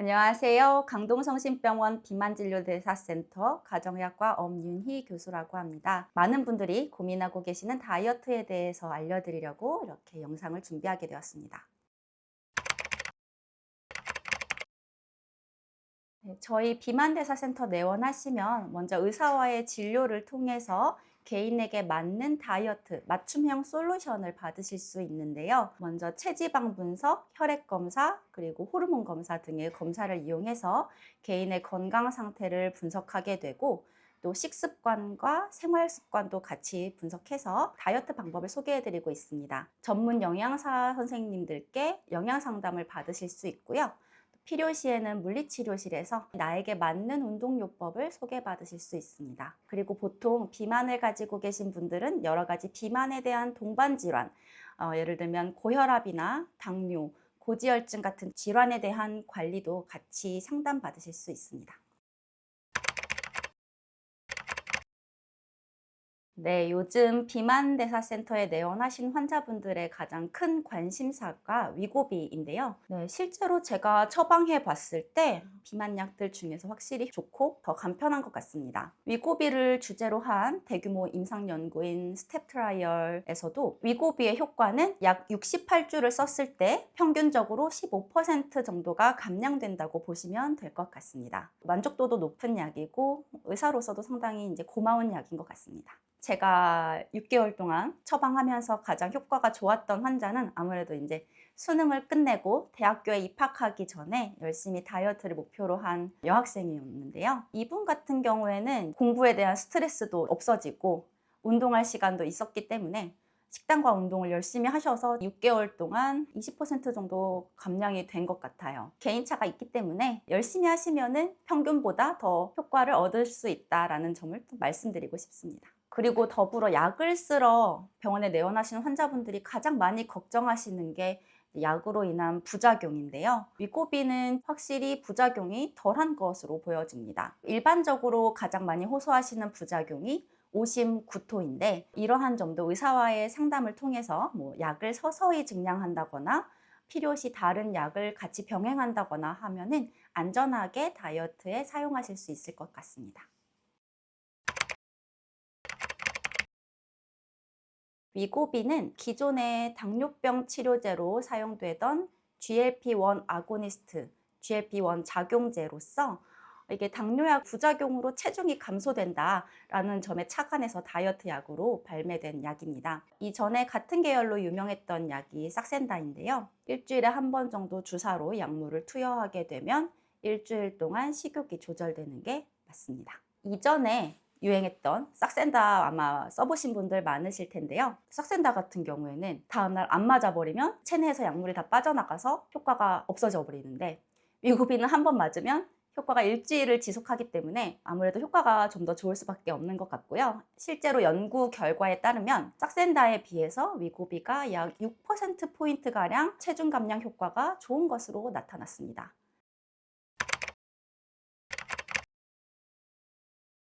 안녕하세요. 강동성심병원 비만진료대사센터 가정의학과 엄윤희 교수라고 합니다. 많은 분들이 고민하고 계시는 다이어트에 대해서 알려드리려고 이렇게 영상을 준비하게 되었습니다. 네, 저희 비만대사센터 내원하시면 먼저 의사와의 진료를 통해서 개인에게 맞는 다이어트, 맞춤형 솔루션을 받으실 수 있는데요. 먼저 체지방 분석, 혈액 검사, 그리고 호르몬 검사 등의 검사를 이용해서 개인의 건강 상태를 분석하게 되고 또 식습관과 생활 습관도 같이 분석해서 다이어트 방법을 소개해 드리고 있습니다. 전문 영양사 선생님들께 영양 상담을 받으실 수 있고요. 필요시에는 물리치료실에서 나에게 맞는 운동요법을 소개받으실 수 있습니다. 그리고 보통 비만을 가지고 계신 분들은 여러 가지 비만에 대한 동반질환, 예를 들면 고혈압이나 당뇨, 고지혈증 같은 질환에 대한 관리도 같이 상담받으실 수 있습니다. 네, 요즘 비만대사센터에 내원하신 환자분들의 가장 큰 관심사가 위고비인데요. 네, 실제로 제가 처방해 봤을 때 비만약들 중에서 확실히 좋고 더 간편한 것 같습니다. 위고비를 주제로 한 대규모 임상 연구인 스텝 트라이얼에서도 위고비의 효과는 약 68주를 썼을 때 평균적으로 15% 정도가 감량된다고 보시면 될 것 같습니다. 만족도도 높은 약이고 의사로서도 상당히 고마운 약인 것 같습니다. 제가 6개월 동안 처방하면서 가장 효과가 좋았던 환자는 아무래도 수능을 끝내고 대학교에 입학하기 전에 열심히 다이어트를 목표로 한 여학생이었는데요. 이분 같은 경우에는 공부에 대한 스트레스도 없어지고 운동할 시간도 있었기 때문에 식단과 운동을 열심히 하셔서 6개월 동안 20% 정도 감량이 된 것 같아요. 개인차가 있기 때문에 열심히 하시면은 평균보다 더 효과를 얻을 수 있다라는 점을 또 말씀드리고 싶습니다. 그리고 더불어 약을 쓰러 병원에 내원하시는 환자분들이 가장 많이 걱정하시는 게 약으로 인한 부작용인데요. 위고비는 확실히 부작용이 덜한 것으로 보여집니다. 일반적으로 가장 많이 호소하시는 부작용이 오심, 구토인데 이러한 점도 의사와의 상담을 통해서 약을 서서히 증량한다거나 필요시 다른 약을 같이 병행한다거나 하면은 안전하게 다이어트에 사용하실 수 있을 것 같습니다. 위고비는 기존의 당뇨병 치료제로 사용되던 GLP-1 아고니스트, GLP-1 작용제로서 이게 당뇨약 부작용으로 체중이 감소된다라는 점에 착안해서 다이어트 약으로 발매된 약입니다. 이전에 같은 계열로 유명했던 약이 삭센다인데요. 일주일에 한 번 정도 주사로 약물을 투여하게 되면 일주일 동안 식욕이 조절되는 게 맞습니다. 이전에 유행했던 싹센다 아마 써보신 분들 많으실 텐데요. 싹센다 같은 경우에는 다음날 안 맞아버리면 체내에서 약물이 다 빠져나가서 효과가 없어져 버리는데 위고비는 한 번 맞으면 효과가 일주일을 지속하기 때문에 아무래도 효과가 좀 더 좋을 수밖에 없는 것 같고요. 실제로 연구 결과에 따르면 싹센다에 비해서 위고비가 약 6%포인트가량 체중 감량 효과가 좋은 것으로 나타났습니다.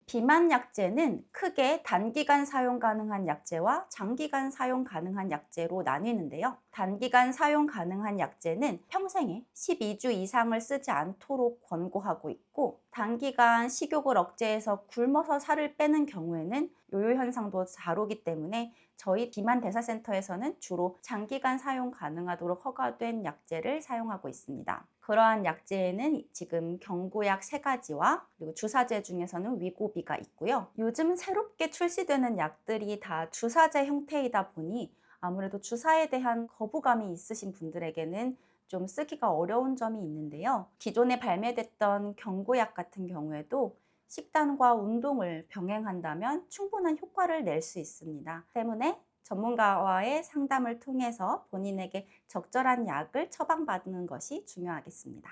비만약제는 크게 단기간 사용 가능한 약제와 장기간 사용 가능한 약제로 나뉘는데요. 단기간 사용 가능한 약제는 평생에 12주 이상을 쓰지 않도록 권고하고 있고, 단기간 식욕을 억제해서 굶어서 살을 빼는 경우에는 요요 현상도 잘 오기 때문에 저희 비만대사센터에서는 주로 장기간 사용 가능하도록 허가된 약제를 사용하고 있습니다. 그러한 약제에는 지금 경구약 3가지와 그리고 주사제 중에서는 위고비가 있고요. 요즘 새롭게 출시되는 약들이 다 주사제 형태이다 보니 아무래도 주사에 대한 거부감이 있으신 분들에게는 좀 쓰기가 어려운 점이 있는데요. 기존에 발매됐던 경구약 같은 경우에도 식단과 운동을 병행한다면 충분한 효과를 낼 수 있습니다. 때문에 전문가와의 상담을 통해서 본인에게 적절한 약을 처방받는 것이 중요하겠습니다.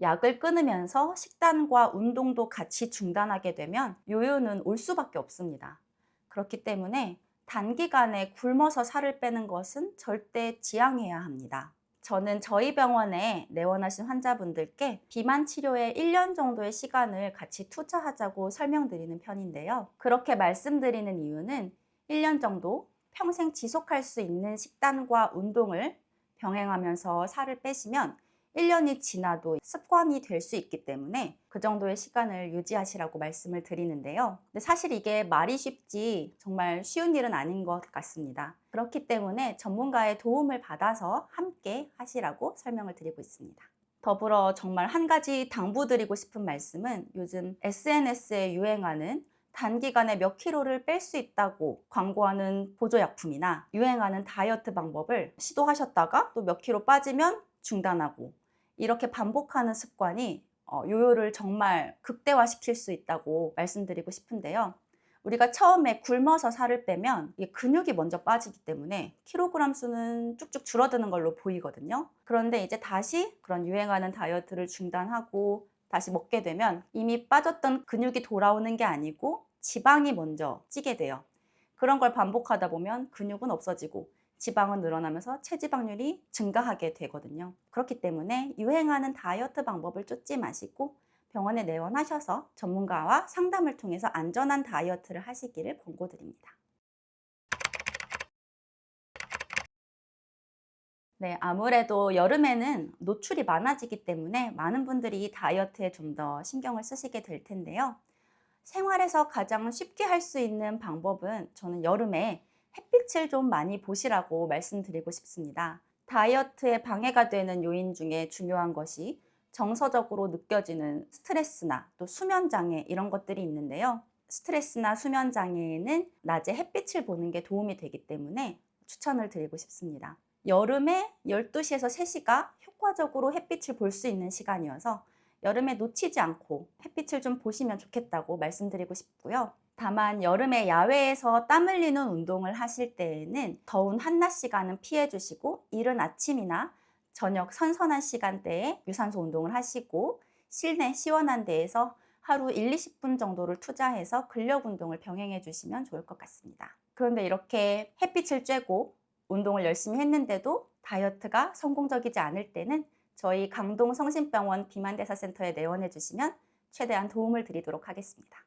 약을 끊으면서 식단과 운동도 같이 중단하게 되면 요요는 올 수밖에 없습니다. 그렇기 때문에 단기간에 굶어서 살을 빼는 것은 절대 지양해야 합니다. 저는 저희 병원에 내원하신 환자분들께 비만 치료에 1년 정도의 시간을 같이 투자하자고 설명드리는 편인데요. 그렇게 말씀드리는 이유는 1년 정도 평생 지속할 수 있는 식단과 운동을 병행하면서 살을 빼시면 1년이 지나도 습관이 될 수 있기 때문에 그 정도의 시간을 유지하시라고 말씀을 드리는데요. 근데 사실 이게 말이 쉽지 정말 쉬운 일은 아닌 것 같습니다. 그렇기 때문에 전문가의 도움을 받아서 함께 하시라고 설명을 드리고 있습니다. 더불어 정말 한 가지 당부드리고 싶은 말씀은 요즘 SNS에 유행하는 단기간에 몇 킬로를 뺄 수 있다고 광고하는 보조약품이나 유행하는 다이어트 방법을 시도하셨다가 또 몇 킬로 빠지면 중단하고 이렇게 반복하는 습관이 요요를 정말 극대화시킬 수 있다고 말씀드리고 싶은데요. 우리가 처음에 굶어서 살을 빼면 이게 근육이 먼저 빠지기 때문에 킬로그램 수는 쭉쭉 줄어드는 걸로 보이거든요. 그런데 이제 다시 그런 유행하는 다이어트를 중단하고 다시 먹게 되면 이미 빠졌던 근육이 돌아오는 게 아니고 지방이 먼저 찌게 돼요. 그런 걸 반복하다 보면 근육은 없어지고 지방은 늘어나면서 체지방률이 증가하게 되거든요. 그렇기 때문에 유행하는 다이어트 방법을 쫓지 마시고 병원에 내원하셔서 전문가와 상담을 통해서 안전한 다이어트를 하시기를 권고드립니다. 네, 아무래도 여름에는 노출이 많아지기 때문에 많은 분들이 다이어트에 좀 더 신경을 쓰시게 될 텐데요. 생활에서 가장 쉽게 할 수 있는 방법은 저는 여름에 햇빛을 좀 많이 보시라고 말씀드리고 싶습니다. 다이어트에 방해가 되는 요인 중에 중요한 것이 정서적으로 느껴지는 스트레스나 또 수면 장애 이런 것들이 있는데요. 스트레스나 수면 장애에는 낮에 햇빛을 보는 게 도움이 되기 때문에 추천을 드리고 싶습니다. 여름에 12시에서 3시가 효과적으로 햇빛을 볼 수 있는 시간이어서 여름에 놓치지 않고 햇빛을 좀 보시면 좋겠다고 말씀드리고 싶고요. 다만 여름에 야외에서 땀 흘리는 운동을 하실 때에는 더운 한낮 시간은 피해 주시고 이른 아침이나 저녁 선선한 시간대에 유산소 운동을 하시고 실내 시원한 데에서 하루 1, 20분 정도를 투자해서 근력 운동을 병행해 주시면 좋을 것 같습니다. 그런데 이렇게 햇빛을 쬐고 운동을 열심히 했는데도 다이어트가 성공적이지 않을 때는 저희 강동성심병원 비만대사센터에 내원해 주시면 최대한 도움을 드리도록 하겠습니다.